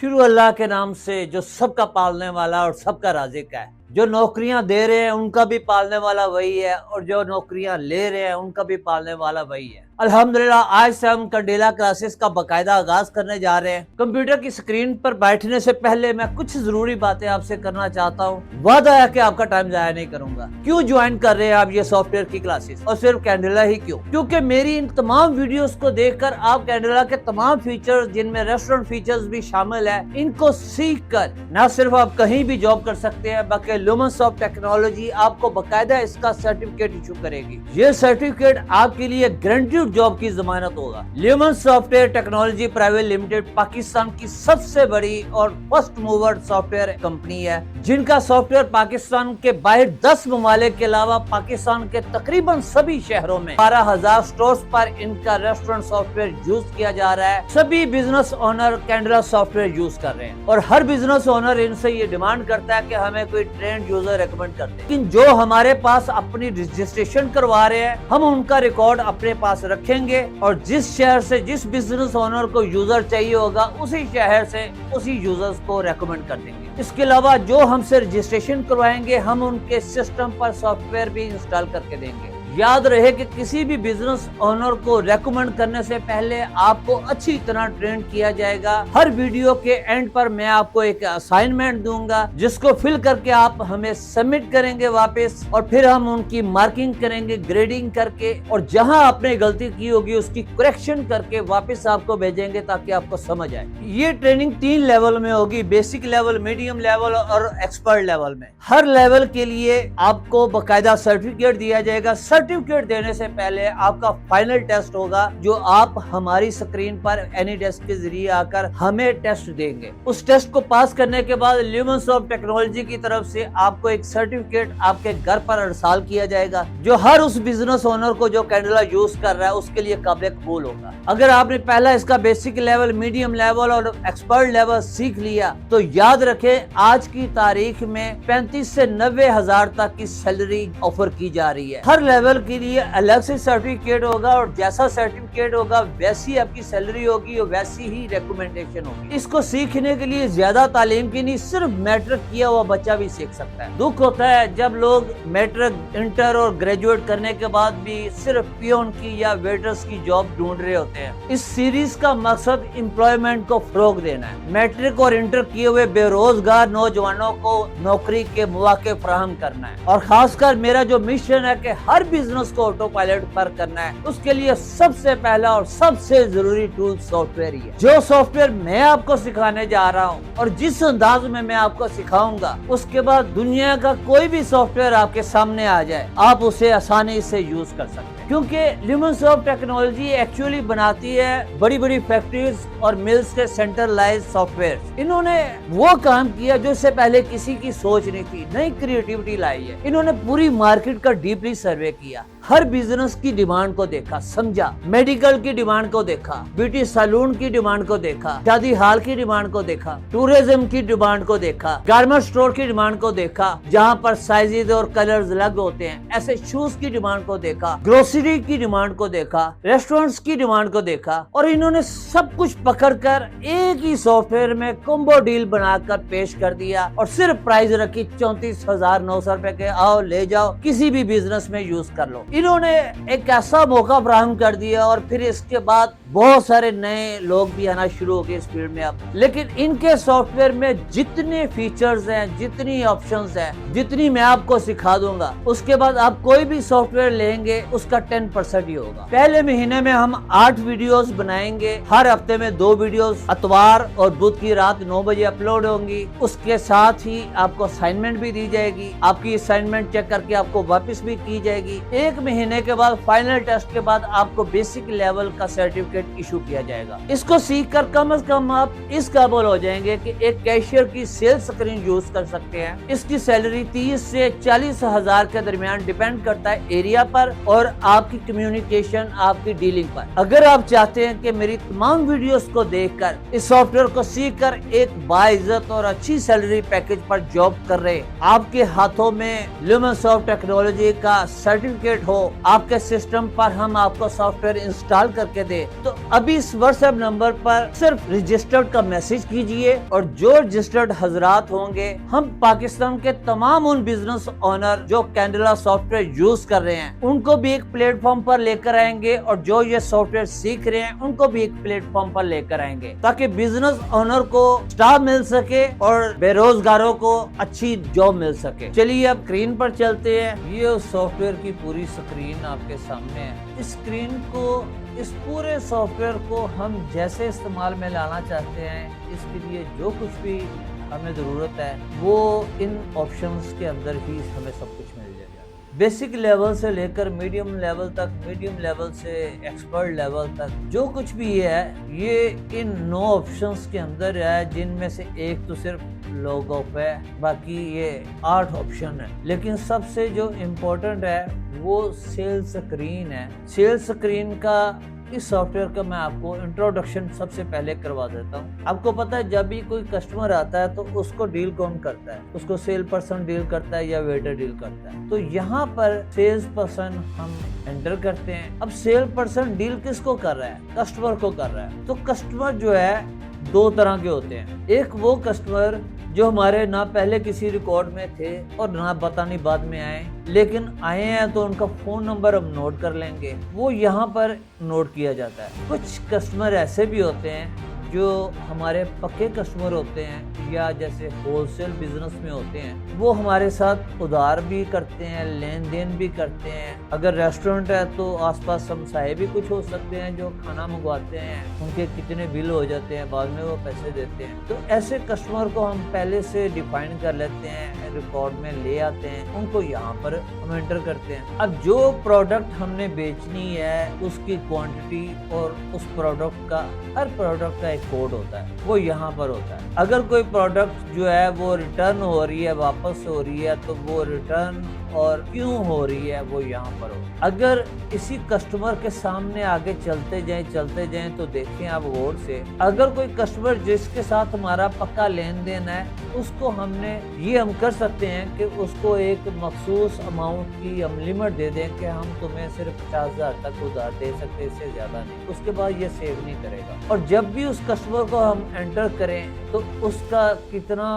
शुरू अल्लाह के नाम से जो सबका पालने वाला और सबका राज़िक है। जो नौकरियां दे रहे हैं उनका भी पालने वाला वही है और जो नौकरियां ले रहे हैं उनका भी पालने वाला वही है। अल्हम्दुलिल्लाह आज से हम कैंडेला क्लासेस का बाकायदा आगाज करने जा रहे हैं। कंप्यूटर की स्क्रीन पर बैठने से पहले मैं कुछ जरूरी बातें आपसे करना चाहता हूँ। वादा है कि आपका टाइम जाया नहीं करूंगा। क्यों ज्वाइन कर रहे हैं आप ये सॉफ्टवेयर की क्लासेस और सिर्फ कैंडेला ही क्यों? क्योंकि मेरी इन तमाम वीडियोस को देखकर आप कैंडेला के तमाम फीचर्स जिनमें रेस्टोरेंट फीचर्स भी शामिल है इनको सीख कर न सिर्फ आप कहीं भी जॉब कर सकते हैं बल्कि ल्यूमनसॉफ्ट टेक्नोलॉजी आपको बाकायदा इसका सर्टिफिकेट इशू करेगी। ये सर्टिफिकेट आपके लिए गारंटीड जॉब की जमानत होगा। Lumen software technology private limited Pakistan की सबसे बड़ी और फर्स्ट मूवर सॉफ्टवेयर कंपनी है जिनका सॉफ्टवेयर पाकिस्तान के बाहर 10 ममालिक के अलावा पाकिस्तान के तकरीबन सभी शहरों में 12,000 स्टोर्स पर इनका रेस्टोरेंट सॉफ्टवेयर यूज किया जा रहा है। सभी business owner candela software use कर रहे हैं और हर बिजनेस ओनर इनसे ये डिमांड करता है कि हमें कोई ट्रेंड यूजर रेकमेंड कर दे। लेकिन जो हमारे पास अपनी रजिस्ट्रेशन करवा रहे हैं हम उनका रिकॉर्ड अपने पास रखेंगे और जिस शहर से जिस बिजनेस ओनर को यूजर चाहिए होगा उसी शहर से उसी यूजर्स को रेकमेंड कर देंगे। इसके अलावा जो हमसे रजिस्ट्रेशन करवाएंगे हम उनके सिस्टम पर सॉफ्टवेयर भी इंस्टॉल करके देंगे। याद रहे कि किसी भी बिजनेस ओनर को रेकमेंड करने से पहले आपको अच्छी तरह ट्रेन किया जाएगा। हर वीडियो के एंड पर मैं आपको एक असाइनमेंट दूंगा जिसको फिल करके आप हमें सबमिट करेंगे वापस और फिर हम उनकी मार्किंग करेंगे ग्रेडिंग करके और जहां आपने गलती की होगी उसकी करेक्शन करके वापस आपको भेजेंगे ताकि आपको समझ आए। ये ट्रेनिंग 3 लेवल में होगी, बेसिक लेवल, मीडियम लेवल और एक्सपर्ट लेवल में। हर लेवल के लिए आपको बाकायदा सर्टिफिकेट दिया जाएगा। सर्टिफिकेट देने से पहले आपका फाइनल टेस्ट होगा जो आप हमारी स्क्रीन पर एनी टेस्ट के जरिए आकर हमें टेस्ट देंगे। उस टेस्ट को पास करने के बाद ल्यूमनसॉफ्ट टेक्नोलॉजी की तरफ से आपको एक सर्टिफिकेट आपके घर पर अरसाल किया जाएगा जो हर उस बिजनेस ओनर को जो कैंडेला यूज कर रहा है उसके लिए काबिल कबूल होगा। अगर आपने पहला इसका बेसिक लेवल, मीडियम लेवल और एक्सपर्ट लेवल सीख लिया तो याद रखें आज की तारीख में 35 से 90 हजार तक की सैलरी ऑफर की जा रही है। हर लेवल के लिए अलग से सर्टिफिकेट होगा और जैसा सर्टिफिकेट होगा वैसी आपकी सैलरी होगी और वैसी ही रिकमेंडेशन होगी। इसको सीखने के लिए ज्यादा तालीम की नहीं, सिर्फ मैट्रिक किया हुआ बच्चा भी सीख सकता है। दुख होता है जब लोग मैट्रिक, इंटर और ग्रेजुएट करने के बाद भी सिर्फ पियोन की या वेटर्स की जॉब ढूंढ रहे होते हैं। इस सीरीज का मकसद एम्प्लॉयमेंट को फरोग देना है। मैट्रिक और इंटर किए हुए बेरोजगार नौजवानों को नौकरी के मौके फराहम करना है और खासकर मेरा जो मिशन है कि हर बिजनेस को ऑटो पायलट पर करना है। उसके लिए सबसे पहला और सबसे जरूरी टूल सॉफ्टवेयर ही है। जो सॉफ्टवेयर मैं आपको सिखाने जा रहा हूँ और जिस अंदाज में मैं आपको सिखाऊंगा उसके बाद दुनिया का कोई भी सॉफ्टवेयर आपके सामने आ जाए आप उसे आसानी से यूज कर सकते हैं क्योंकि ल्यूमनसॉफ्ट टेक्नोलॉजी एक्चुअली बनाती है बड़ी बड़ी फैक्ट्रीज और मिल्स के सेंट्रलाइज्ड सॉफ्टवेयर। इन्होंने वो काम किया जो इससे पहले किसी की सोच नहीं थी, नई क्रिएटिविटी लाई है। इन्होंने पूरी मार्केट का डीपली सर्वे किया, हर बिजनेस की डिमांड को देखा, समझा, मेडिकल की डिमांड को देखा, ब्यूटी सैलून की डिमांड को देखा, शादी हॉल की डिमांड को देखा, टूरिज्म की डिमांड को देखा, गारमेंट स्टोर की डिमांड को देखा जहाँ पर साइजेज और कलर्स अलग होते हैं, ऐसे शूज की डिमांड को देखा, ग्रोसरी की डिमांड को देखा, रेस्टोरेंट्स की डिमांड को देखा और इन्होंने सब कुछ पकड़कर एक ही सॉफ्टवेयर में कॉम्बो डील बनाकर पेश कर दिया और सिर्फ प्राइस रखी 34,900 रुपए के, आओ ले जाओ किसी भी बिजनेस में यूज कर लो। इन्होंने एक ऐसा मौका फराहम कर दिया और फिर इसके बाद बहुत सारे नए लोग भी आना शुरू हो गए इस फील्ड में अब। लेकिन इनके सॉफ्टवेयर में जितने फीचर्स हैं, जितनी ऑप्शंस हैं, जितनी मैं आपको सिखा दूंगा उसके बाद आप कोई भी सॉफ्टवेयर लेंगे उसका 10% ही होगा। पहले महीने में हम 8 वीडियोस बनाएंगे, हर हफ्ते में 2 वीडियोस इतवार और बुध की रात 9 बजे अपलोड होंगी। उसके साथ ही आपको असाइनमेंट भी दी जाएगी, आपकी असाइनमेंट चेक करके आपको वापस भी की जाएगी। एक महीने के बाद फाइनल टेस्ट के बाद आपको बेसिक लेवल का सर्टिफिकेट इशू किया जाएगा। इसको सीख कर कम से कम आप इस काबिल हो जाएंगे कि एक कैशियर की सेल्स स्क्रीन यूज कर सकते हैं। इसकी सैलरी 30 से 40 हजार के दरमियान डिपेंड करता है एरिया पर और आपकी कम्युनिकेशन, आपकी डीलिंग पर। अगर आप चाहते हैं कि मेरी तमाम वीडियोस को देखकर इस सॉफ्टवेयर को सीखकर एक बाइज्जत और अच्छी सैलरी पैकेज पर जॉब कर रहे आपके हाथों में ल्यूमनसॉफ्ट टेक्नोलॉजी का सर्टिफिकेट हो, आपके सिस्टम पर हम आपको सॉफ्टवेयर इंस्टॉल करके दे तो تو ابھی اس واٹس ایپ نمبر پر صرف رجسٹرڈ کا میسج کیجئے اور جو رجسٹرڈ حضرات ہوں گے ہم پاکستان کے تمام ان بزنس اونر جو کینڈلا سافٹ ویئر یوز کر رہے ہیں ان کو بھی ایک پلیٹ فارم پر لے کر آئیں گے اور جو یہ سافٹ ویئر سیکھ رہے ہیں ان کو بھی ایک پلیٹ فارم پر لے کر آئیں گے تاکہ بزنس اونر کو سٹاف مل سکے اور بے روزگاروں کو اچھی جاب مل سکے۔ چلیے اب اسکرین پر چلتے ہیں۔ یہ سافٹ ویئر کی پوری اسکرین آپ کے سامنے ہے۔ اس اسکرین کو اس پورے سافٹ ویئر کو ہم جیسے استعمال میں لانا چاہتے ہیں اس کے لیے جو کچھ بھی ہمیں ضرورت ہے وہ ان آپشنز کے اندر ہی ہمیں سب کچھ مل جائے گا۔ بیسک لیول سے لے کر میڈیم لیول تک، میڈیم لیول سے ایکسپرٹ لیول تک جو کچھ بھی ہے یہ ان 9 آپشنز کے اندر ہے، جن میں سے ایک تو صرف لوگ آف ہے، باقی یہ 8 آپشن ہے۔ لیکن سب سے جو امپورٹنٹ ہے وہ سیل سکرین ہے۔ سیل سکرین کا اس سافٹ ویئر کا میں آپ کو انٹروڈکشن سب سے پہلے کروا دیتا ہوں۔ آپ کو پتا ہے جب بھی کوئی کسٹمر آتا ہے تو اس کو ڈیل کون کرتا ہے؟ اس کو سیل پرسن ڈیل کرتا ہے یا ویٹر ڈیل کرتا ہے؟ تو یہاں پر سیلز پرسن ہم انٹر کرتے ہیں۔ اب سیل پرسن ڈیل کس کو کر رہا ہے؟ کسٹمر کو کر رہا ہے۔ تو کسٹمر جو ہے 2 طرح کے ہوتے ہیں۔ ایک وہ کسٹمر جو ہمارے نہ پہلے کسی ریکارڈ میں تھے اور نہ بتانی بعد میں آئے، لیکن آئے ہیں تو ان کا فون نمبر ہم نوٹ کر لیں گے، وہ یہاں پر نوٹ کیا جاتا ہے۔ کچھ کسٹمر ایسے بھی ہوتے ہیں جو ہمارے پکے کسٹمر ہوتے ہیں یا جیسے ہول سیل بزنس میں ہوتے ہیں، وہ ہمارے ساتھ ادھار بھی کرتے ہیں، لین دین بھی کرتے ہیں۔ اگر ریسٹورنٹ ہے تو آس پاس سمسائے بھی کچھ ہو سکتے ہیں جو کھانا منگواتے ہیں، ان کے کتنے بل ہو جاتے ہیں، بعد میں وہ پیسے دیتے ہیں۔ تو ایسے کسٹمر کو ہم پہلے سے ڈیفائن کر لیتے ہیں، ریکارڈ میں لے آتے ہیں، ان کو یہاں پر ہم انٹر کرتے ہیں۔ اب جو پروڈکٹ ہم نے بیچنی ہے اس کی کوانٹٹی اور اس پروڈکٹ کا، ہر پروڈکٹ کا ایک کوڈ ہوتا ہے، وہ یہاں پر ہوتا ہے۔ اگر کوئی پروڈکٹ جو ہے وہ ریٹرن ہو رہی ہے، واپس ہو رہی ہے، تو وہ ریٹرن اور کیوں ہو رہی ہے وہ یہاں پر ہو۔ اگر اسی کسٹمر کے سامنے آگے چلتے جائیں تو دیکھیں آپ غور سے، اگر کوئی کسٹمر جس کے ساتھ ہمارا پکا لین دین ہے اس کو ہم نے یہ ہم کر سکتے ہیں کہ اس کو ایک مخصوص اماؤنٹ کی ہم لمٹ دے دیں کہ ہم تمہیں صرف 50,000 تک ادھار دے سکتے، اس سے زیادہ نہیں، اس کے بعد یہ سیو نہیں کرے گا۔ اور جب بھی اس کسٹمر کو ہم انٹر کریں تو اس کا کتنا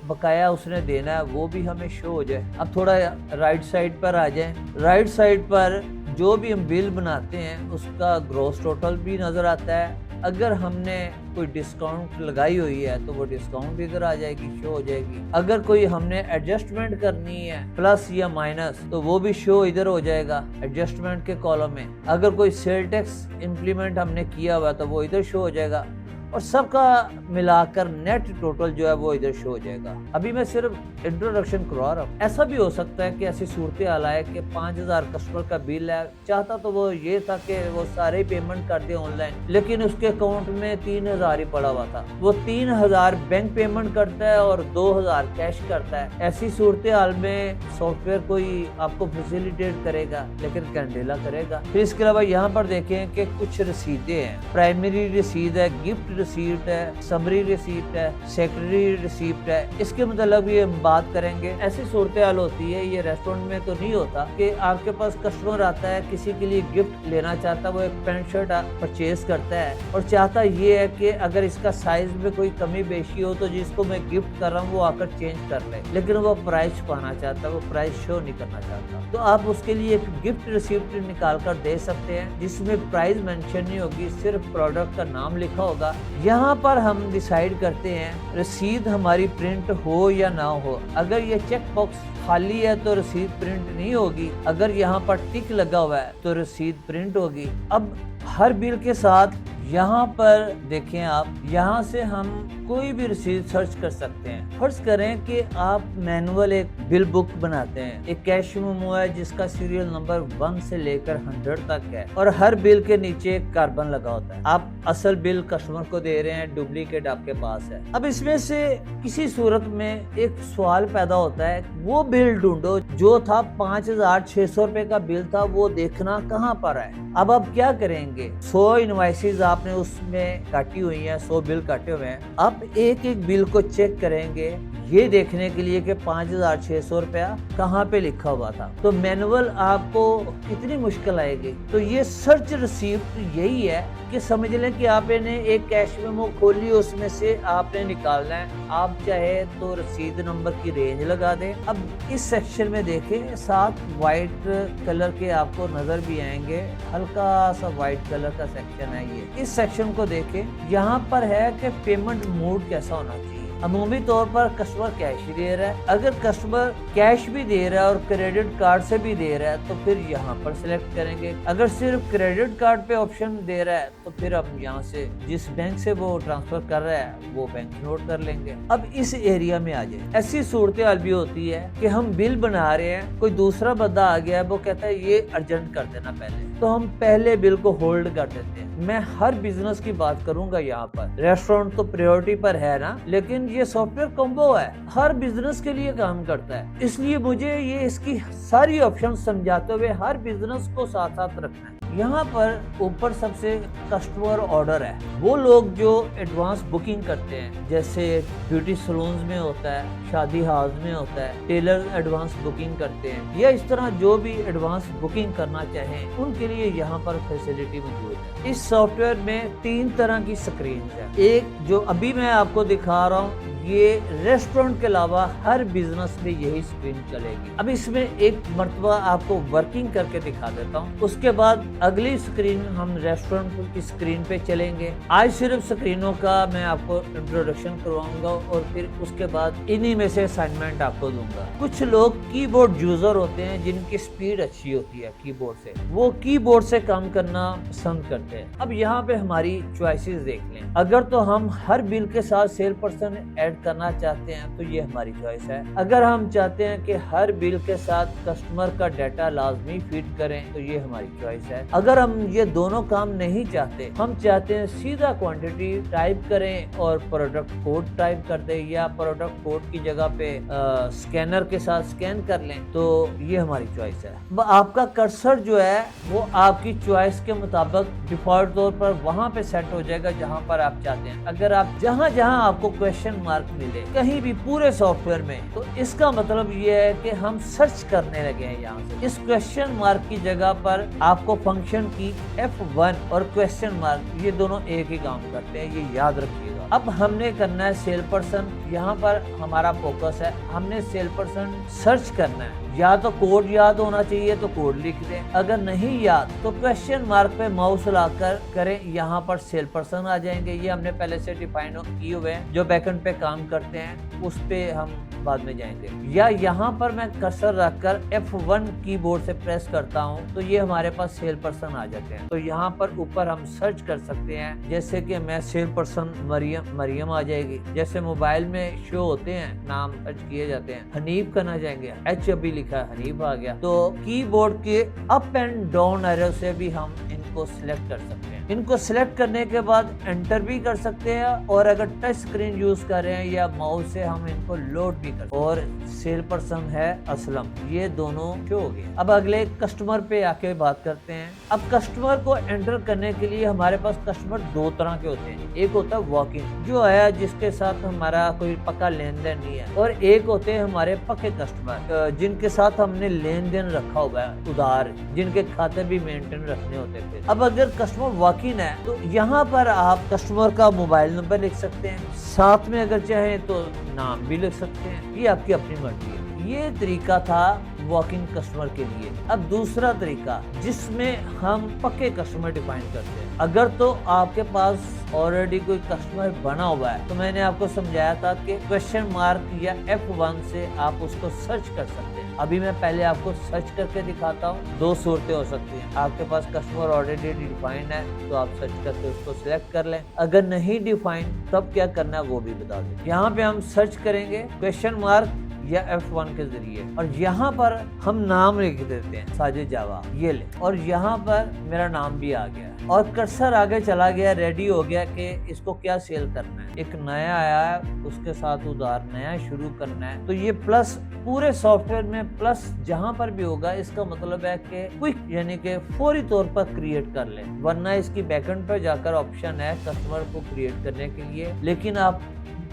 بقایا اس نے دینا ہے وہ بھی ہمیں شو ہو جائے۔ اب تھوڑا رائٹ سائڈ پر آ جائیں۔ رائٹ سائڈ پر جو بھی ہم بل بناتے ہیں اس کا گروس ٹوٹل بھی نظر آتا ہے۔ اگر ہم نے کوئی ڈسکاؤنٹ لگائی ہوئی ہے تو وہ ڈسکاؤنٹ ادھر آ جائے گی، شو ہو جائے گی۔ اگر کوئی ہم نے ایڈجسٹمنٹ کرنی ہے پلس یا مائنس تو وہ بھی شو ادھر ہو جائے گا ایڈجسٹمنٹ کے کالم میں۔ اگر کوئی سیل ٹیکس امپلیمنٹ ہم نے کیا ہوا تو وہ ادھر شو ہو جائے گا، اور سب کا ملا کر نیٹ ٹوٹل جو ہے وہ ادھر شو ہو جائے گا۔ ابھی میں صرف انٹروڈکشن کروا رہا ہوں۔ ایسا بھی ہو سکتا ہے کہ ایسی صورتحال آئے کہ 5,000 کسٹمر کا بل ہے، چاہتا تو وہ یہ تھا کہ وہ سارے پیمنٹ کر دے آن لائن، لیکن اس کے اکاؤنٹ میں 3,000 ہی پڑا ہوا تھا۔ وہ 3,000 بینک پیمنٹ کرتا ہے اور 2,000 کیش کرتا ہے۔ ایسی صورتحال میں سافٹ ویئر کوئی آپ کو فیسیلیٹیٹ کرے گا لیکن کینڈلا کرے گا۔ پھر اس کے علاوہ یہاں پر دیکھیں کہ کچھ رسیدیں ہیں۔ پرائمری رسید ہے، گفٹ ریسیپٹ ہے، سمری ریسیپٹ ہے، سیکرٹری ریسیپٹ ہے۔ اس کے متعلق بھی ہم بات کریں گے۔ ایسی صورتحال ہوتی ہے، یہ ریسٹورنٹ میں تو نہیں ہوتا، کہ آپ کے پاس کسٹمر آتا ہے، کسی کے لیے گفٹ لینا چاہتا ہے، وہ ایک پینٹ شرٹ پرچیز کرتا ہے اور چاہتا یہ ہے کہ اگر اس کا سائز میں کوئی کمی بیشی ہو تو جس کو میں گفٹ کر رہا ہوں وہ آ کر چینج کر لے، لیکن وہ پرائز پانا چاہتا ہے، وہ پرائز شو نہیں کرنا چاہتا۔ تو آپ اس کے لیے ایک گفٹ ریسیپٹ نکال کر دے سکتے ہیں جس میں پرائز مینشن نہیں ہوگی، صرف پروڈکٹ کا نام لکھا ہوگا۔ یہاں پر ہم ڈیسائیڈ کرتے ہیں رسید ہماری پرنٹ ہو یا نہ ہو۔ اگر یہ چیک باکس خالی ہے تو رسید پرنٹ نہیں ہوگی، اگر یہاں پر ٹک لگا ہوا ہے تو رسید پرنٹ ہوگی۔ اب ہر بل کے ساتھ یہاں پر دیکھیں آپ، یہاں سے ہم کوئی بھی رسید سرچ کر سکتے ہیں۔ فرض کریں کہ آپ مینول ایک بل بک بناتے ہیں، ایک کیش میمو ہے جس کا سیریل نمبر 1 سے لے کر 100 تک ہے اور ہر بل کے نیچے ایک کاربن لگا ہوتا ہے۔ آپ اصل بل کسٹمر کو دے رہے ہیں، ڈپلیکیٹ آپ کے پاس ہے۔ اب اس میں سے کسی صورت میں ایک سوال پیدا ہوتا ہے، وہ بل ڈھونڈو جو تھا 5,600 روپے کا بل تھا، وہ دیکھنا کہاں پر ہے۔ اب آپ کیا کریں گے؟ 100 انوائسز آپ نے اس میں کاٹی ہوئی ہیں، 100 بل کاٹے ہوئے ہیں۔ آپ ایک ایک بل کو چیک کریں گے، ये देखने के लिए कि 5,600 रुपया कहाँ पे लिखा हुआ था, तो मैनुअल आपको कितनी मुश्किल आएगी। तो ये सर्च रिसीप्ट यही है कि समझ लें कि आपने एक कैश मेमो खोली, उसमें से आपने निकालना है। आप चाहे तो रसीद नंबर की रेंज लगा दें। अब इस सेक्शन में देखें 7 वाइट कलर के आपको नजर भी आएंगे, हल्का सा वाइट कलर का सेक्शन है ये। इस सेक्शन को देखें, यहाँ पर है कि पेमेंट मोड कैसा होना चाहिए। अमूमी तौर पर कस्टमर कैश ही दे रहा है। अगर कस्टमर कैश भी दे रहा है और क्रेडिट कार्ड से भी दे रहा है तो फिर यहाँ पर सिलेक्ट करेंगे। अगर सिर्फ क्रेडिट कार्ड पे ऑप्शन दे रहा है तो फिर हम यहाँ से जिस बैंक से वो ट्रांसफर कर रहा है वो बैंक नोट कर लेंगे। अब इस एरिया में आ जाए। ऐसी सूरत हाल भी होती है कि हम बिल बना रहे हैं, कोई दूसरा बंदा आ गया, वो कहता है ये अर्जेंट कर देना पहले, तो हम पहले बिल को होल्ड कर देते हैं। मैं हर बिजनेस की बात करूंगा यहाँ पर। रेस्टोरेंट तो प्रायोरिटी पर है ना, लेकिन ये सॉफ्टवेयर कॉम्बो है, हर बिजनेस के लिए काम करता है। इसलिए मुझे ये इसकी सारी ऑप्शन समझाते हुए हर बिजनेस को साथ साथ रखना है। यहाँ पर ऊपर सबसे कस्टमर ऑर्डर है, वो लोग जो एडवांस बुकिंग करते हैं, जैसे ब्यूटी सलून्स में होता है, शादी हाउस में होता है, टेलर एडवांस बुकिंग करते हैं, या इस तरह जो भी एडवांस बुकिंग करना चाहें उनके लिए यहाँ पर फैसिलिटी मौजूद है। इस सॉफ्टवेयर में 3 तरह की स्क्रीन है। एक जो अभी मैं आपको दिखा रहा हूँ, ये रेस्टोरेंट के अलावा हर बिजनेस में यही स्क्रीन चलेगी। अब इसमें एक मर्तबा आपको वर्किंग करके दिखा देता हूँ, उसके बाद अगली स्क्रीन हम रेस्टोरेंट की स्क्रीन पे चलेंगे। आज सिर्फ स्क्रीनों का मैं आपको इंट्रोडक्शन करवाऊंगा और फिर उसके बाद इन्हीं में से असाइनमेंट आपको दूंगा। कुछ लोग कीबोर्ड यूजर होते हैं जिनकी स्पीड अच्छी होती है कीबोर्ड से, वो कीबोर्ड से काम करना पसंद करते हैं। अब यहाँ पे हमारी चॉइसेस देख लें। अगर तो हम हर बिल के साथ सेल पर्सन ऐड करना चाहते हैं तो ये हमारी चॉइस है। अगर हम चाहते हैं कि हर बिल के साथ कस्टमर का डाटा लाजमी फीड करें तो ये हमारी चॉइस है। अगर हम ये दोनों काम नहीं चाहते, हम चाहते हैं सीधा क्वांटिटी टाइप करें और प्रोडक्ट कोड टाइप कर दें, या प्रोडक्ट कोड की जगह पे स्कैनर के साथ स्कैन कर लें, तो ये हमारी चॉइस है। आपका कर्सर जो है वो आपकी चॉइस के मुताबिक डिफॉल्ट तौर पर वहां पे सेट हो जाएगा जहां पर आप चाहते हैं। अगर आप जहां जहां आपको क्वेश्चन मार्क मिले कहीं भी पूरे सॉफ्टवेयर में, तो इसका मतलब ये है कि हम सर्च करने लगे हैं। यहाँ से इस क्वेश्चन मार्क की जगह पर आपको फंक्शन की F1 और क्वेश्चन मार्क ये दोनों एक ही काम करते हैं, ये याद रखिएगा। अब हमने करना है सेल पर्सन, यहाँ पर हमारा फोकस है, हमने सेल पर्सन सर्च करना है। या तो कोड याद होना चाहिए तो कोड लिख दें, अगर नहीं याद तो क्वेश्चन मार्क पे माउस लाकर करें, यहाँ पर सेल पर्सन आ जाएंगे। ये हमने पहले से डिफाइन किए हुए हैं, जो बैकएंड पे काम करते हैं उस पे हम बाद में जाएंगे। या यहाँ पर मैं कर्सर रखकर F1 कीबोर्ड से प्रेस करता हूँ तो ये हमारे पास सेल पर्सन आ जाते हैं। तो यहाँ पर ऊपर हम सर्च कर सकते हैं, जैसे कि मैं सेल पर्सन मरियम आ जाएगी। जैसे मोबाइल में शो होते हैं नाम सर्च किए जाते हैं, हनीफ करना चाहेंगे, H अभी लिखा है, हनीफ आ गया। तो कीबोर्ड के अप एंड डाउन एरो से भी हम इनको सिलेक्ट कर सकते हैं। इनको सिलेक्ट करने के बाद एंटर भी कर सकते हैं, और अगर टच स्क्रीन यूज कर रहे हैं या माउस से हम इनको लोड भी कर। और सेल पर्सन है असलम, ये दोनों शो हो गए। अब अगले कस्टमर पे आके बात करते हैं। अब कस्टमर को एंटर करने के लिए हमारे पास कस्टमर 2 तरह के होते हैं। एक होता है वॉक इन, जो है जिसके साथ हमारा कोई पक्का लेन देन नहीं है, और एक होते हैं हमारे पक्के कस्टमर जिनके साथ हमने लेन देन रखा हुआ है, उधार, जिनके खाते भी मेंटेन रखने होते हैं। अब अगर कस्टमर वॉक इन है तो यहाँ पर आप कस्टमर का मोबाइल नंबर लिख सकते हैं, साथ में अगर चाहें तो नाम भी लिख सकते हैं, ये आपकी अपनी मर्जी है। ये तरीका था वॉकिंग कस्टमर के लिए। अब दूसरा तरीका जिसमें हम पक्के कस्टमर डिफाइन करते हैं। अगर तो आपके पास ऑलरेडी कोई कस्टमर बना हुआ है तो मैंने आपको समझाया था कि क्वेश्चन मार्क या F1 से आप उसको सर्च कर सकते हैं। अभी मैं पहले आपको सर्च करके दिखाता हूँ। 2 सूरतें हो सकती हैं, आपके पास कस्टमर ऑलरेडी डिफाइंड है तो आप सर्च करके उसको सिलेक्ट कर लें, अगर नहीं डिफाइंड तब क्या करना है वो भी बता दें। यहाँ पे हम सर्च करेंगे क्वेश्चन मार्क या F1 के जरिए, और यहाँ पर हम नाम लिख देते हैं साजिद जावा, ये ले, और यहाँ पर मेरा नाम भी आ गया और कर्सर आगे चला गया, रेडी हो गया कि इसको क्या सेल करना है। एक नया आया है, उसके साथ उधार नया शुरू करना है, तो ये प्लस पूरे सॉफ्टवेयर में प्लस जहाँ पर भी होगा, इसका मतलब है कि क्विक यानी कि फौरी तौर पर क्रिएट कर ले, वरना इसकी बैकएंड पर जाकर ऑप्शन है कस्टमर को क्रिएट करने के लिए, लेकिन आप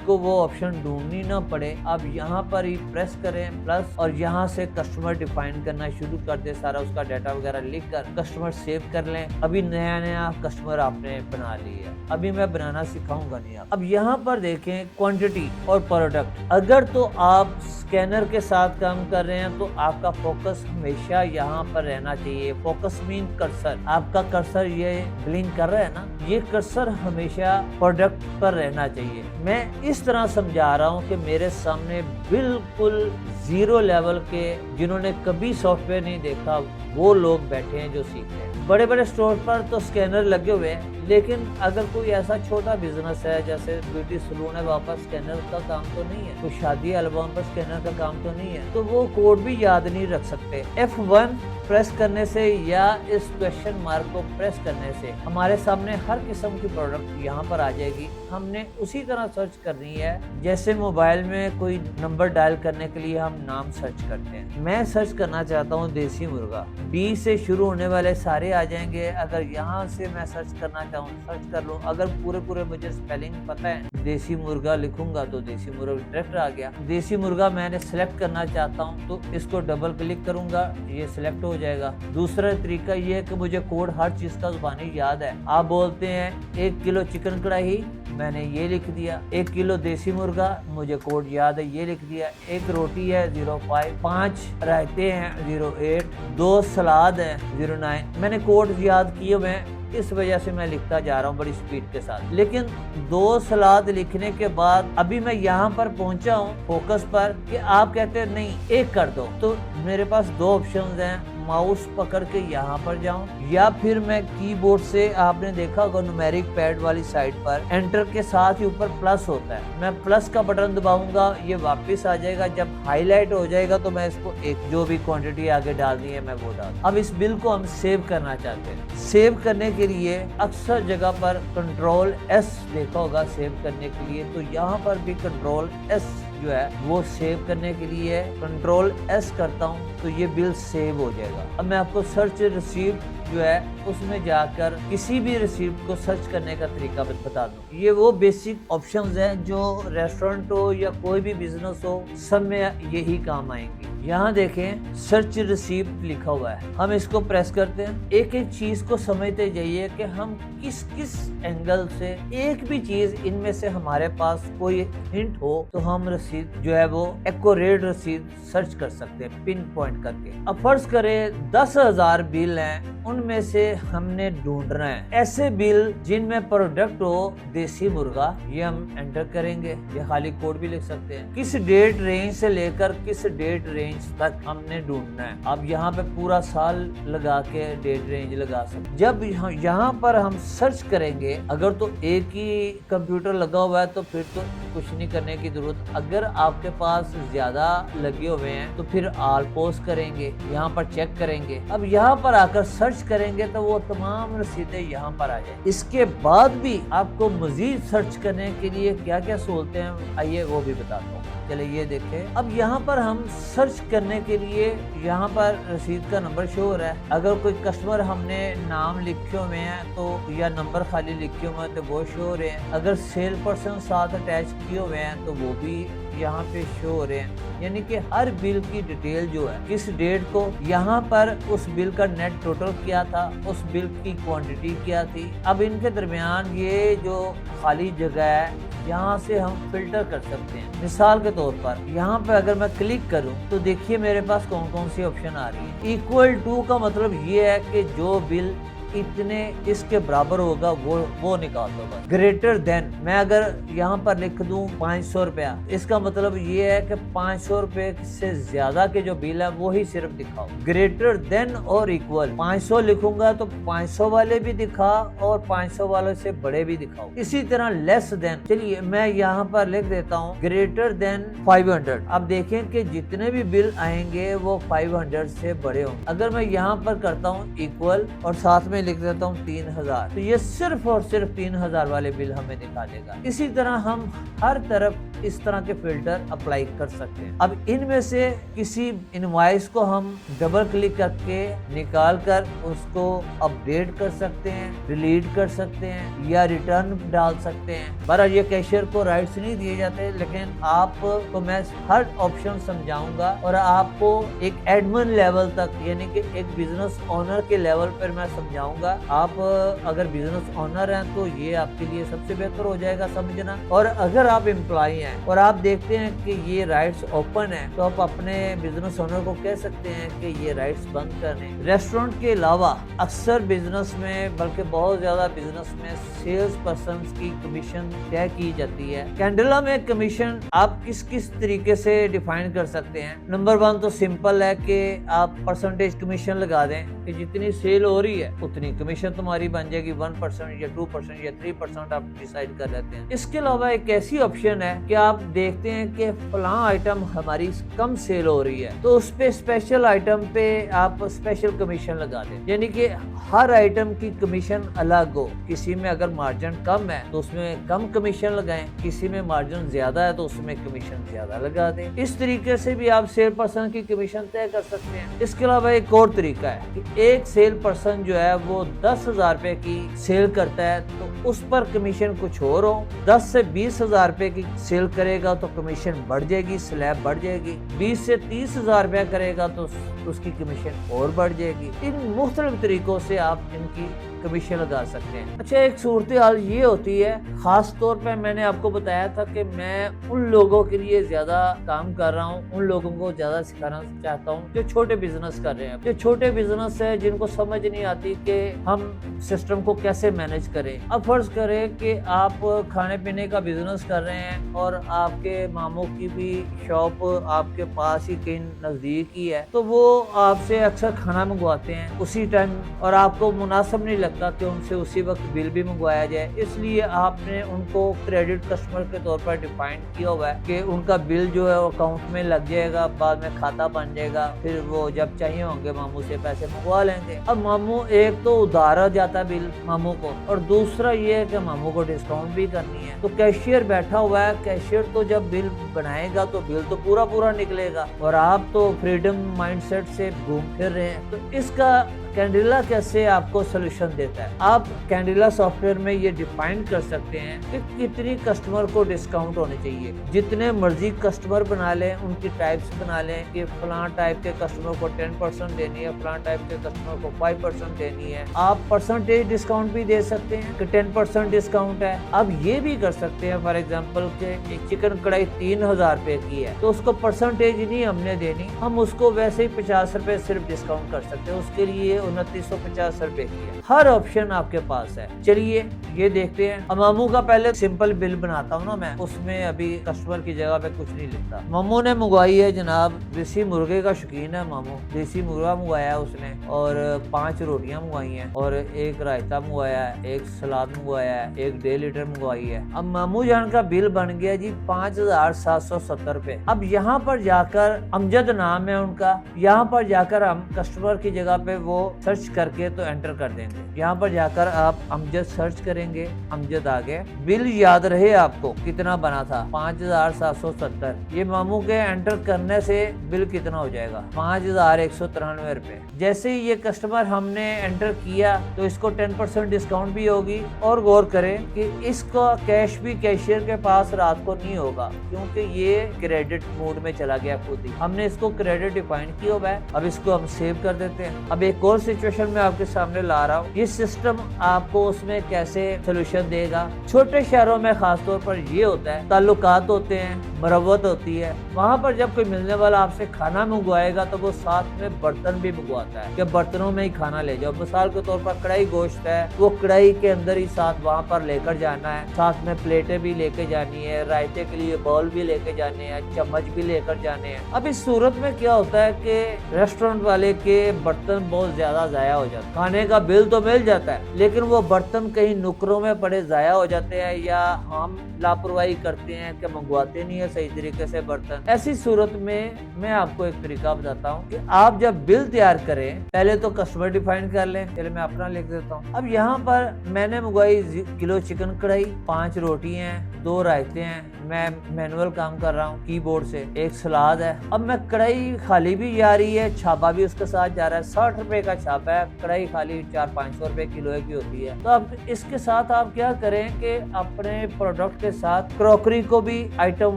को वो ऑप्शन ढूंढनी ना पड़े, आप यहाँ पर ही प्रेस करें प्लस और यहाँ से कस्टमर डिफाइन करना शुरू कर दे, सारा उसका डाटा वगैरह लिख कर कस्टमर सेव कर लें। अभी नया नया कस्टमर आपने बना लिया, अभी मैं बनाना सिखाऊंगा नहीं आप। अब यहाँ पर देखें क्वांटिटी और प्रोडक्ट, अगर तो आप स्कैनर के साथ काम कर रहे हैं तो आपका फोकस हमेशा यहाँ पर रहना चाहिए। फोकस मीन कर्सर, आपका कर्सर ये ब्लिंक कर रहा है ना, ये कर्सर हमेशा प्रोडक्ट पर रहना चाहिए। मैं इस तरह समझा रहा हूँ कि मेरे सामने बिल्कुल जीरो लेवल के, जिन्होंने कभी सॉफ्टवेयर नहीं देखा, वो लोग बैठे हैं जो सीख रहे हैं। बड़े बड़े स्टोर पर तो स्कैनर लगे हुए हैं, लेकिन अगर कोई ऐसा छोटा बिजनेस है जैसे ब्यूटी सलून है, वहाँ पर स्कैनर का काम तो नहीं है, कोई शादी एल्बम पर स्कैनर का काम तो नहीं है, तो वो कोड भी याद नहीं रख सकते। F1 प्रेस करने से या इस क्वेश्चन मार्क को प्रेस करने से हमारे सामने हर किस्म की प्रोडक्ट यहाँ पर आ जाएगी। हमने उसी तरह सर्च करनी है जैसे मोबाइल में कोई नंबर डायल करने के लिए हम नाम सर्च करते हैं। मैं सर्च करना चाहता हूँ देसी मुर्गा, D से शुरू होने वाले सारे आ जाएंगे। अगर यहाँ से मैं सर्च करना चाहूँ सर्च कर लूँ, अगर पूरे मुझे स्पेलिंग पता है, देसी मुर्गा लिखूंगा तो देसी मुर्गा डायरेक्ट आ गया। देसी मुर्गा मैंने सिलेक्ट करना चाहता हूँ तो इसको डबल क्लिक करूंगा, ये सिलेक्ट हो जाएगा। दूसरा तरीका ये है कि मुझे कोड हर चीज का जुबानी याद है। आप बोलते हैं 1 किलो चिकन कढ़ाई, मैंने ये लिख दिया। 1 किलो देसी मुर्गा, मुझे कोड याद है, ये लिख दिया। 1 रोटी है 05, 5 रायते हैं 08, 2 सलाद है 09। मैंने कोड याद किए हुए, इस वजह से मैं लिखता जा रहा हूँ बड़ी स्पीड के साथ। लेकिन 2 सलाद लिखने के बाद अभी मैं यहाँ पर पहुंचा हूँ फोकस पर कि आप कहते हैं नहीं 1 कर दो, तो मेरे पास 2 ऑप्शंस हैं। माउस पकड़ के यहाँ पर जाऊं या फिर मैं कीबोर्ड से, आपने देखा होगा न्यूमेरिक पैड वाली साइड पर एंटर के साथ ही ऊपर प्लस होता है, मैं प्लस का बटन दबाऊंगा, ये वापस आ जाएगा। जब हाईलाइट हो जाएगा तो मैं इसको एक जो भी क्वांटिटी आगे डालनी है मैं वो डाल। अब इस बिल को हम सेव करना चाहते हैं। सेव करने के लिए अक्सर जगह पर कंट्रोल S देखा होगा सेव करने के लिए, तो यहाँ पर भी कंट्रोल S जो है वो सेव करने के लिए है। कंट्रोल S करता हूँ तो ये बिल सेव हो जाएगा। अब मैं आपको सर्च रिसीव्ड जो है उसमें जाकर किसी भी रिसीप्ट को सर्च करने का तरीका बता दूं। ये वो बेसिक ऑप्शंस हैं जो रेस्टोरेंट हो या कोई भी बिजनेस हो, सब में यही काम आएंगी। यहाँ देखें सर्च रिसीप्ट लिखा हुआ है, हम इसको प्रेस करते हैं। एक एक चीज को समझते जाइए कि हम किस किस एंगल से, एक भी चीज इनमें से हमारे पास कोई हिंट हो तो हम रसीद जो है वो एक्यूरेट रसीद सर्च कर सकते हैं पिन पॉइंट करके। अब फर्ज करें 10,000 बिल हैं, उनमें से हमने ढूंढना है ऐसे बिल जिनमें प्रोडक्ट हो देसी मुर्गा, ये हम एंटर करेंगे। ये खाली कोड भी लिख सकते हैं। किस डेट रेंज से लेकर किस डेट रेंज तक हमने ढूंढना है। अब यहाँ पे पूरा साल लगा के डेट रेंज लगा सकते। जब यहाँ पर हम सर्च करेंगे, अगर तो एक ही कंप्यूटर लगा हुआ है तो फिर तो कुछ नहीं करने की जरूरत। अगर आपके पास ज्यादा लगे हुए हैं तो फिर ऑल पोस्ट करेंगे, यहाँ पर चेक करेंगे। अब यहाँ पर आकर सर्च करेंगे तो वो तमाम रसीदें यहाँ पर आ जाए। इसके बाद भी आपको मजीद सर्च करने के लिए क्या क्या सहूलतें हैं, आइए वो भी बताता हूँ। चले ये देखें। अब यहाँ पर हम सर्च करने के लिए यहाँ पर रसीद का नंबर शो हो रहा है। अगर कोई कस्टमर हमने नाम लिखे हुए हैं तो या नंबर खाली लिखे हुए हैं तो वो शो हो रहे हैं। अगर सेल पर्सन साथ अटैच किए हुए हैं तो वो भी यहाँ पे शो हो रहे हैं। यानी कि हर बिल की डिटेल जो है, किस डेट को, यहाँ पर उस बिल का नेट टोटल क्या था, उस बिल की क्वांटिटी क्या थी। अब इनके दरमियान ये जो खाली जगह है यहाँ से हम फिल्टर कर सकते हैं। मिसाल के तौर पर यहाँ पे अगर मैं क्लिक करूँ तो देखिए मेरे पास कौन कौन सी ऑप्शन आ रही है। इक्वल टू का मतलब ये है कि जो बिल इतने इसके बराबर होगा वो निकाल दो बस। ग्रेटर देन मैं अगर यहाँ पर लिख दूं 500 रुपया, इसका मतलब ये है कि 500 रुपए से ज्यादा के जो बिल है वो ही सिर्फ दिखाओ। ग्रेटर देन और इक्वल 500 लिखूंगा तो 500 वाले भी दिखा और 500 वाले से बड़े भी दिखाओ। इसी तरह लेस देन, चलिए मैं यहाँ पर लिख देता हूँ ग्रेटर देन 500। अब देखें कि जितने भी बिल आएंगे वो 500 से बड़े होंगे। अगर मैं यहाँ पर करता हूँ इक्वल और साथ में लिख देता हूँ 3000, तो ये सिर्फ और सिर्फ 3000 वाले बिल हमें दिखा देगा। इसी तरह हम हर तरफ इस तरह के फिल्टर अप्लाई कर सकते हैं। अब इनमें से किसी इनवॉइस को हम डबल क्लिक करके निकाल कर उसको अपडेट कर सकते हैं, डिलीट कर सकते हैं या रिटर्न डाल सकते हैं। बहरहाल ये कैशियर को राइट्स नहीं दिए जाते, लेकिन आपको मैं हर ऑप्शन समझाऊंगा और आपको एक एडमिन लेवल तक यानी कि एक बिजनेस ओनर के लेवल पर मैं समझाऊंगा। आप अगर बिजनेस ओनर हैं तो ये आपके लिए सबसे बेहतर हो जाएगा समझना, और अगर आप एम्प्लॉय हैं और आप देखते हैं कि ये राइट्स ओपन है तो आप अपने बिजनेस ओनर को कह सकते हैं कि ये राइट्स बंद करने। रेस्टोरेंट के अलावा अक्सर बिजनेस में, बल्कि बहुत ज्यादा बिजनेस में सेल्स पर्सन की कमीशन तय की जाती है। कैंडिला में कमीशन आप किस किस तरीके से डिफाइन कर सकते हैं। नंबर 1 तो सिंपल है कि आप परसेंटेज कमीशन लगा दें कि जितनी सेल हो रही है उतनी कमीशन तुम्हारी बन जाएगी। 1% या 2% या 3% आप डिसाइड कर लेते हैं। इसके अलावा एक ऐसी ऑप्शन है कि आप देखते हैं कि फलां आइटम हमारी कम सेल हो रही है तो उस पे स्पेशल आइटम पे आप स्पेशल कमीशन लगा दें, यानी कि हर आइटम की कमीशन अलग हो। किसी में अगर मार्जिन कम है तो उसमें कम कमीशन लगाएं, किसी में मार्जिन ज्यादा है तो उसमें कमीशन ज्यादा लगा दें। इस तरीके से भी आप सेल पर्सन की कमीशन तय कर सकते हैं। इसके अलावा एक और तरीका है कि एक सेल पर्सन जो है वो 10,000 रुपए की सेल करता है तो उस पर कमीशन कुछ और हो। 10 से 20,000 रुपए की सेल करेगा तो कमीशन बढ़ जाएगी, स्लैब बढ़ जाएगी। 20 से 30,000 रुपया करेगा तो उसकी कमीशन और बढ़ जाएगी। इन मुख्तलिफ तरीकों से आप इनकी कमीशन लगा सकते हैं। अच्छा, एक सूरत हाल ये होती है, खास तौर पे मैंने आपको बताया था कि मैं उन लोगों के लिए ज्यादा काम कर रहा हूँ, उन लोगों को ज्यादा सिखाना चाहता हूँ जो छोटे बिजनेस कर रहे हैं, जो छोटे बिजनेस है जिनको समझ नहीं आती कि हम सिस्टम को कैसे मैनेज करें। अब फर्ज करें कि आप खाने पीने का बिजनेस कर रहे हैं और आपके मामू की भी शॉप आपके पास ही कहीं नजदीक ही है, तो वो आपसे अक्सर खाना मंगवाते हैं उसी टाइम और आपको मुनासिब नहीं लगता कि उनसे उसी वक्त बिल भी मंगवाया जाए, इसलिए आपने उनको क्रेडिट कस्टमर के तौर पर डिफाइन किया हुआ है कि उनका बिल जो है वो अकाउंट में लग जाएगा, बाद में खाता बन जाएगा, फिर वो जब चाहिए होंगे मामू से पैसे मंगवा लेंगे। अब मामू एक तो उधार हो जाता बिल मामू को, और दूसरा ये है कि मामू को डिस्काउंट भी करनी है। तो कैशियर बैठा हुआ है, कैशियर तो जब बिल बनाएगा तो बिल तो पूरा पूरा निकलेगा और आप तो फ्रीडम माइंडसेट से घूम फिर रहे हैं। तो इसका कैंडिला कैसे आपको सोल्यूशन देता है। आप कैंडिला सॉफ्टवेयर में ये डिफाइन कर सकते हैं कि कितनी कस्टमर को डिस्काउंट होने चाहिए। जितने मर्जी कस्टमर बना लें, उनकी टाइप्स बना लें कि फलां टाइप के कस्टमर को 10% देनी है, फलां टाइप के कस्टमर को 5% देनी है। आप परसेंटेज डिस्काउंट भी दे सकते हैं कि 10% डिस्काउंट है। अब ये भी कर सकते हैं फॉर एग्जाम्पल के चिकन कढ़ाई 3,000 रुपए की है तो उसको परसेंटेज नहीं हमने देनी, हम उसको वैसे ही 50 रुपए सिर्फ डिस्काउंट कर सकते हैं, उसके लिए 2950 रुपए की है। हर ऑप्शन आपके पास है। चलिए ये देखते हैं। अब मामू का पहले सिंपल बिल बनाता हूँ ना मैं, उसमें अभी कस्टमर की जगह पे कुछ नहीं लिखता। मामू ने मंगवाई है जनाब, देसी मुर्गे का शौकीन है मामू, देसी मुर्गा मंगवाया उसने और 5 रोटियां मंगवाई हैं और एक रायता मंगवाया है, एक सलाद मंगवाया है, एक 1.5 लीटर मंगवाई है। अब मामू जान का बिल बन गया जी 5,770 रुपए। अब यहाँ पर जाकर अमजद नाम है उनका, यहाँ पर जाकर हम कस्टमर की जगह पे वो सर्च करके तो एंटर कर देंगे। यहाँ पर जाकर आप अमजद सर्च करेंगे, अमजद आ गए। बिल याद रहे आपको कितना बना था 5,770। ये मामू के एंटर करने से बिल कितना हो जाएगा 5,193 रुपए। जैसे ही ये कस्टमर हमने एंटर किया तो इसको 10% डिस्काउंट भी होगी। और गौर करें कि इसका कैश भी कैशियर के पास रात को नहीं होगा क्योंकि ये क्रेडिट मोड में चला गया खुद ही। हमने इसको क्रेडिट डिफाइन किया हुआ है। अब इसको हम सेव कर देते हैं। अब एक और सिचुएशन में आपके सामने ला रहा हूँ। ये सिस्टम आपको उसमें कैसे सोल्यूशन देगा। छोटे शहरों में खास तौर पर ये होता है, ताल्लुकात होते हैं, मरवत होती है, वहाँ पर जब कोई मिलने वाला आपसे खाना मंगवाएगा तो वो साथ में बर्तन भी मंगवाता है कि बर्तनों में ही खाना ले जाओ। मिसाल के तौर पर कढ़ाई गोश्त है, वो कढ़ाई के अंदर ही साथ वहाँ पर लेकर जाना है, साथ में प्लेटें भी लेके जानी है, रायते के लिए बाउल भी लेके जाने हैं, चम्मच भी लेकर जाने हैं। अब इस सूरत में क्या होता है कि रेस्टोरेंट वाले के बर्तन बहुत ज्यादा जाया हो जाता है। खाने का बिल तो मिल जाता है लेकिन वो बर्तन कहीं नुकरों में पड़े जाया हो जाते हैं, या हम लापरवाही करते हैं कि मंगवाते नहीं है सही तरीके से बर्तन। ऐसी सूरत में मैं आपको एक तरीका बताता हूँ कि आप जब बिल तैयार करें, पहले तो कस्टमर डिफाइन कर लें। चलिए मैं अपना लिख देता हूँ। अब यहाँ पर मैंने मंगवाई किलो चिकन कढ़ाई, 5 रोटी हैं, 2 रायते हैं, मैं मैनुअल काम कर रहा हूँ कीबोर्ड से, एक सलाद है। अब मैं कढ़ाई खाली भी जा रही है, छापा भी उसके साथ जा रहा है। 60 रुपए का छापा है, कढ़ाई खाली 400-500 रुपए किलो की होती है। तो अब इसके साथ आप क्या करें कि अपने प्रोडक्ट के साथ क्रॉकरी को भी आइटम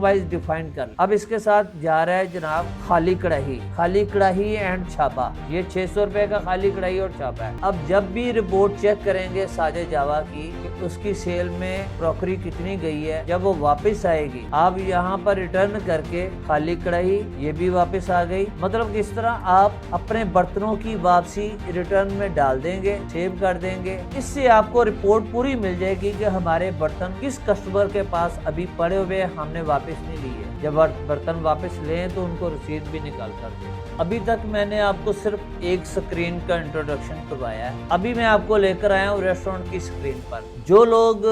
वाइज डिफाइन कर। अब इसके साथ जा रहा है जनाब खाली कढ़ाई एंड छापा, ये 600 रुपए का खाली कढ़ाई और छापा है। अब जब भी रिपोर्ट चेक करेंगे साजे जावा की कि उसकी सेल में क्रॉकरी कितनी गई है, जब वो वापस आएगी आप यहाँ पर रिटर्न करके खाली कढ़ाई ये भी वापस आ गई। मतलब इस तरह आप अपने बर्तनों की वापसी रिटर्न में डाल देंगे, सेव कर देंगे। इससे आपको रिपोर्ट पूरी मिल जाएगी कि हमारे बर्तन किस कस्टमर के पास अभी पड़े हुए हमने वापस नहीं लिए। जब बर्तन वापस लें तो उनको रसीद भी निकाल कर दें। अभी तक मैंने आपको सिर्फ एक स्क्रीन का इंट्रोडक्शन करवाया है। अभी मैं आपको लेकर आया हूँ रेस्टोरेंट की स्क्रीन पर। जो लोग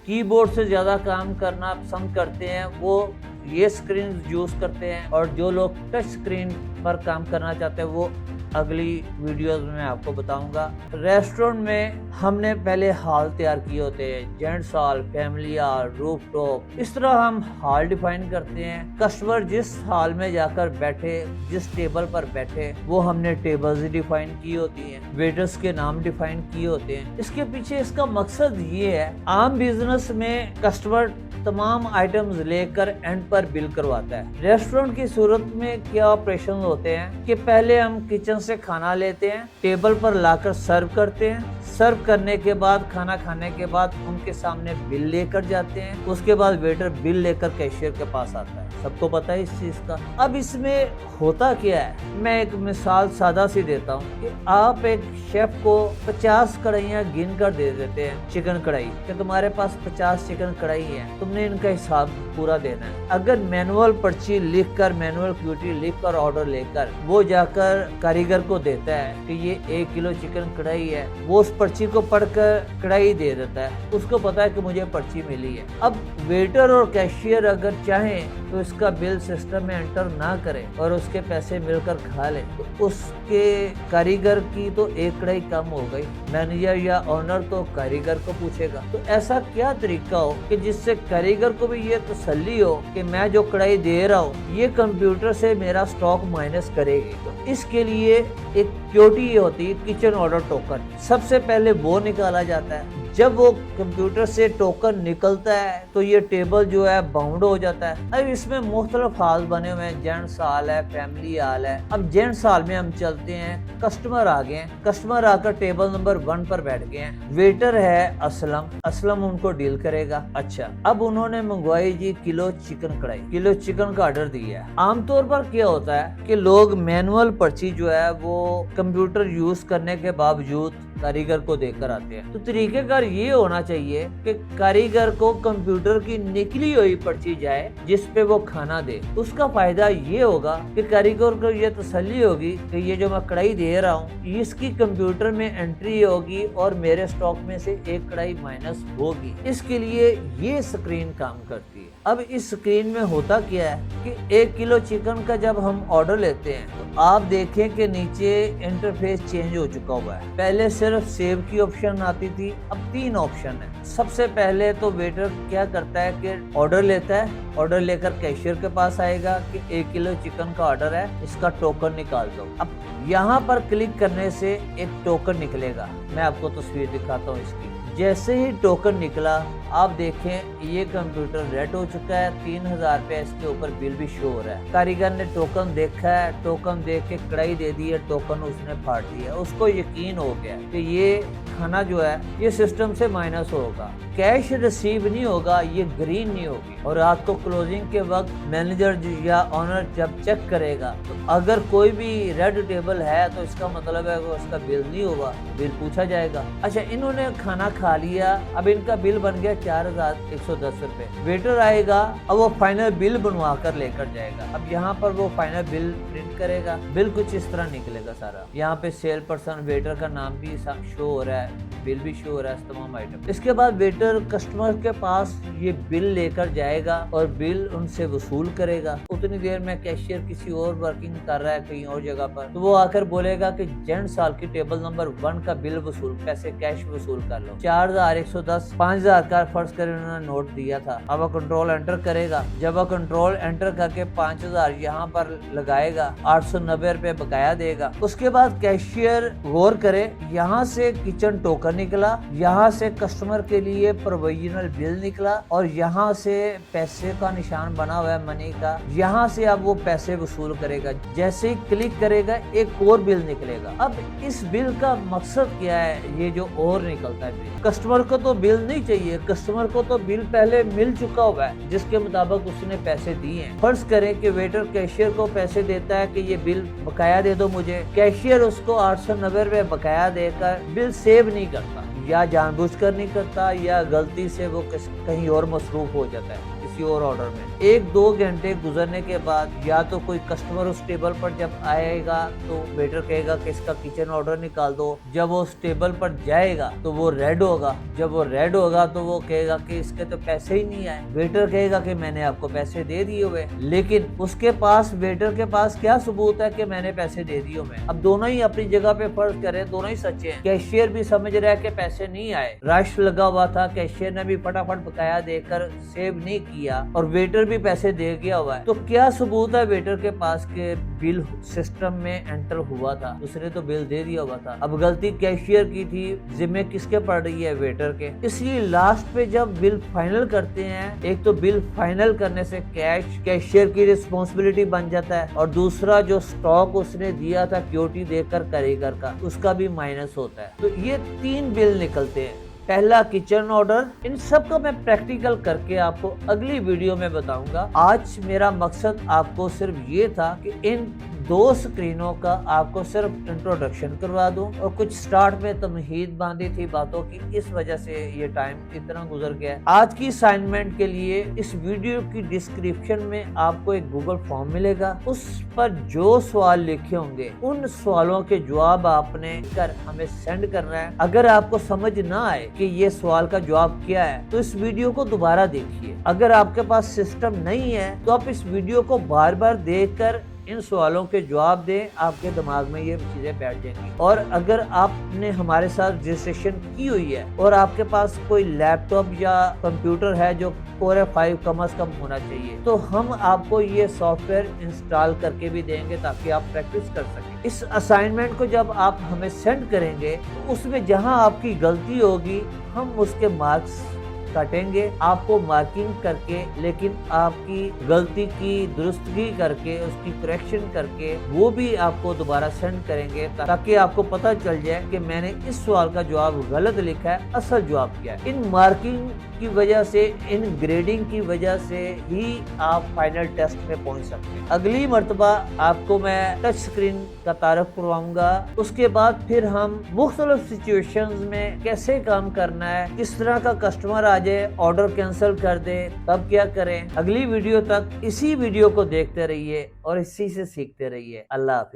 कीबोर्ड से ज्यादा काम करना पसंद करते हैं वो ये स्क्रीन यूज करते हैं, और जो लोग टच स्क्रीन पर काम करना चाहते हैं वो अगली वीडियोस में मैं आपको बताऊंगा। रेस्टोरेंट में हमने पहले हॉल तैयार किए होते हैं, gents hall, family hall, roof top, इस तरह हम हॉल डिफाइन करते हैं। कस्टमर जिस हॉल में जाकर बैठे, जिस टेबल पर बैठे, वो हमने टेबल्स डिफाइन की होती हैं, वेटर्स के नाम डिफाइन किए होते हैं। इसके पीछे इसका मकसद ये है, आम बिजनेस में कस्टमर तमाम आइटम्स लेकर एंड पर बिल करवाता है। रेस्टोरेंट की सूरत में क्या ऑपरेशन होते हैं कि पहले हम किचन से खाना लेते हैं, टेबल पर लाकर सर्व करते हैं, सर्व करने के बाद खाना खाने के बाद उनके सामने बिल लेकर जाते हैं, उसके बाद वेटर बिल लेकर कैशियर के पास आता है। सबको पता है इस चीज का। अब इसमें होता क्या है, मैं एक मिसाल सादा सी देता हूँ कि आप एक शेफ को 50 कढ़ाइयाँ गिन कर दे देते हैं चिकन कढ़ाई, कि तुम्हारे पास 50 चिकन कढ़ाई है, तुमने इनका हिसाब पूरा देना है। अगर मैनुअल पर्ची लिख कर, मैनुअल क्यूटी लिख कर ऑर्डर लेकर वो जाकर कारीगर को देता है कि ये 1 किलो चिकन कढ़ाई है, वो उस पर्ची को पढ़कर कढ़ाई दे देता है, उसको पता है कि मुझे पर्ची मिली है। अब वेटर और कैशियर अगर चाहें तो इसका बिल सिस्टम में एंटर ना करे और उसके पैसे मिलकर खा ले, तो उसके कारीगर की तो एक कढ़ाई कम हो गई। मैनेजर या ऑनर तो कारीगर को पूछेगा। तो ऐसा क्या तरीका हो कि जिससे कारीगर को भी ये तसल्ली हो कि मैं जो कढ़ाई दे रहा हूँ ये कंप्यूटर से मेरा स्टॉक माइनस करेगी। तो इसके लिए एक क्यूटी होती है, किचन ऑर्डर टोकन। सबसे पहले वो निकाला जाता है। जब वो कंप्यूटर से टोकन निकलता है तो ये टेबल जो है बाउंड हो जाता है। अब इसमें मुख्तलिफ हाल बने हुए हैं, जेंट्स हाल है, फैमिली हाल है। अब जेंट्स हाल में हम चलते हैं, कस्टमर आ गए हैं, कस्टमर आकर टेबल नंबर 1 पर बैठ गए हैं। वेटर है असलम उनको डील करेगा। अच्छा, अब उन्होंने मंगवाई जी किलो चिकन कढ़ाई, किलो चिकन का ऑर्डर दिया है। आमतौर पर क्या होता है कि लोग मैनुअल पर्ची जो है वो कंप्यूटर यूज करने के बावजूद कारीगर को देकर आते हैं। तो तरीकेकार ये होना चाहिए कि कारीगर को कंप्यूटर की निकली हुई पर्ची जाए जिस पे वो खाना दे। उसका फायदा ये होगा कि कारीगर को ये तसल्ली होगी कि ये जो मैं कढ़ाई दे रहा हूँ इसकी कंप्यूटर में एंट्री होगी और मेरे स्टॉक में से एक कढ़ाई माइनस होगी। इसके लिए ये स्क्रीन काम करती है। अब इस स्क्रीन में होता क्या है कि 1 किलो चिकन का जब हम ऑर्डर लेते हैं तो आप देखें कि नीचे इंटरफेस चेंज हो चुका हुआ है। पहले सिर्फ सेव की ऑप्शन आती थी, अब 3 ऑप्शन है। सबसे पहले तो वेटर क्या करता है कि ऑर्डर लेता है, ऑर्डर लेकर कैशियर के पास आएगा कि 1 किलो चिकन का ऑर्डर है, इसका टोकन निकाल दो। अब यहाँ पर क्लिक करने से एक टोकन निकलेगा। मैं आपको तस्वीर दिखाता हूँ इसकी। जैसे ही टोकन निकला आप देखें ये कंप्यूटर रेड हो चुका है, 3000 रुपये इसके ऊपर बिल भी शो हो रहा है। कारीगर ने टोकन देखा है, टोकन देख के कढ़ाई दे दी है, टोकन उसने फाड़ दिया। उसको यकीन हो गया कि ये खाना जो है ये सिस्टम से माइनस होगा, कैश रिसीव नहीं होगा, ये ग्रीन नहीं होगी। और रात को क्लोजिंग के वक्त मैनेजर या ऑनर जब चेक करेगा तो अगर कोई भी रेड टेबल है तो इसका मतलब है वो उसका बिल नहीं होगा, बिल पूछा जाएगा। अच्छा, इन्होंने खाना खा लिया, अब इनका बिल बन गया 4110 रुपए। वेटर आएगा, अब वो फाइनल बिल बनवा कर लेकर जाएगा। अब यहाँ पर वो फाइनल बिल प्रिंट करेगा, बिल कुछ इस तरह निकलेगा सारा। यहाँ पे सेल पर्सन वेटर का नाम भी शो हो रहा है, है, बिल भी शो हो रहा है तमाम आइटम। इसके बाद वेटर कस्टमर के पास ये बिल लेकर जाएगा और बिल उनसे वसूल करेगा। उतनी देर में कैशियर किसी और वर्किंग कर रहा है कहीं और जगह पर, तो वो आकर बोलेगा कि जेंट साल की टेबल नंबर 1 का बिल वसूल, पैसे कैश वसूल कर लो। 4110 5000 का फर्ज कर उन्होंने नोट दिया था। अब वो कंट्रोल एंटर करेगा। जब वो कंट्रोल एंटर करके 5000 यहाँ पर लगाएगा, 890 रुपए बकाया देगा। उसके बाद कैशियर गौर करे, यहाँ से किचन टोकन निकला, यहाँ से कस्टमर के लिए प्रोविजनल बिल निकला और यहाँ से पैसे का निशान बना हुआ है मनी का, यहाँ से अब वो पैसे वसूल करेगा। जैसे ही क्लिक करेगा एक और बिल निकलेगा। अब इस बिल का मकसद क्या है, ये जो और निकलता है बिल, कस्टमर को तो बिल नहीं चाहिए, कस्टमर को तो बिल पहले मिल चुका हुआ है जिसके मुताबिक उसने पैसे दिए हैं। फर्ज करें कि वेटर कैशियर को पैसे देता है कि ये बिल बकाया दे दो मुझे, कैशियर उसको 890 रुपए बकाया देकर बिल सेव नहीं करता, या जानबूझकर नहीं करता या गलती से वो कहीं और मसरूफ हो जाता है किसी और ऑर्डर में। 1-2 घंटे गुजरने के बाद या तो कोई कस्टमर उस टेबल पर जब आएगा तो वेटर कहेगा कि इसका किचन ऑर्डर निकाल दो। जब वो उस टेबल पर जाएगा तो वो रेड होगा। जब वो रेड होगा तो वो कहेगा कि इसके तो पैसे ही नहीं आए। वेटर कहेगा कि मैंने आपको पैसे दे दिए हुए, लेकिन उसके पास, वेटर के पास क्या सबूत है कि मैंने पैसे दे दिए हुए। अब दोनों ही अपनी जगह पे फर्ज करें, दोनों ही सच्चे हैं। कैशियर भी समझ रहा है कि पैसे नहीं आए, रश लगा हुआ था, कैशियर ने भी फटाफट बकाया देकर सेव नहीं किया और वेटर भी पैसे दे गया हुआ है। तो क्या सबूत है वेटर के पास के बिल सिस्टम में एंटर हुआ था, उसने तो बिल दे दिया हुआ था। अब गलती कैशियर की थी, जिम्मे किसके पड़ रही है, वेटर के। इसलिए लास्ट पे जब बिल फाइनल करते हैं, एक तो बिल फाइनल करने से कैशियर की रिस्पॉन्सिबिलिटी बन जाता है और दूसरा जो स्टॉक उसने दिया था क्योटी देकर कारीगर का, उसका भी माइनस होता है। तो ये 3 बिल निकलते हैं। पहला किचन ऑर्डर। इन सब को मैं प्रैक्टिकल करके आपको अगली वीडियो में बताऊंगा। आज मेरा मकसद आपको सिर्फ ये था कि इन 2 स्क्रीनों का आपको सिर्फ इंट्रोडक्शन करवा दूं और कुछ स्टार्ट में तमहीद बांधी थी बातों की, इस वजह से ये टाइम इतना गुजर गया है। आज की असाइनमेंट के लिए इस वीडियो की डिस्क्रिप्शन में आपको एक गूगल फॉर्म मिलेगा। उस पर जो सवाल लिखे होंगे उन सवालों के जवाब आपने कर हमें सेंड करना है। अगर आपको समझ ना आए कि ये सवाल का जवाब क्या है तो इस वीडियो को दोबारा देखिए। अगर आपके पास सिस्टम नहीं है तो आप इस वीडियो को बार बार देखकर इन सवालों के जवाब दें, आपके दिमाग में ये चीजें बैठ जाएंगी। और अगर आपने हमारे साथ रजिस्ट्रेशन की हुई है और आपके पास कोई लैपटॉप या कंप्यूटर है जो Core i5 कम से कम होना चाहिए, तो हम आपको ये सॉफ्टवेयर इंस्टॉल करके भी देंगे ताकि आप प्रैक्टिस कर सकें। इस असाइनमेंट को जब आप हमें सेंड करेंगे तो उसमें जहां आपकी गलती होगी हम उसके मार्क्स काटेंगे, आपको मार्किंग करके, लेकिन आपकी गलती की दुरुस्तगी करके, उसकी करेक्शन करके वो भी आपको दोबारा सेंड करेंगे ताकि आपको पता चल जाए कि मैंने इस सवाल का जवाब गलत लिखा है, असल जवाब क्या है। इन मार्किंग की वजह से, इन ग्रेडिंग की वजह से ही आप फाइनल टेस्ट में पहुंच सकते हैं। अगली मर्तबा आपको मैं टच स्क्रीन का तारुफ करवाऊंगा। उसके बाद फिर हम मुख्तलिफ सिचुएशंस में कैसे काम करना है, किस तरह का कस्टमर आ जाए, ऑर्डर कैंसिल कर दे, तब क्या करें। अगली वीडियो तक इसी वीडियो को देखते रहिए और इसी से सीखते रहिए। अल्लाह हाफिज।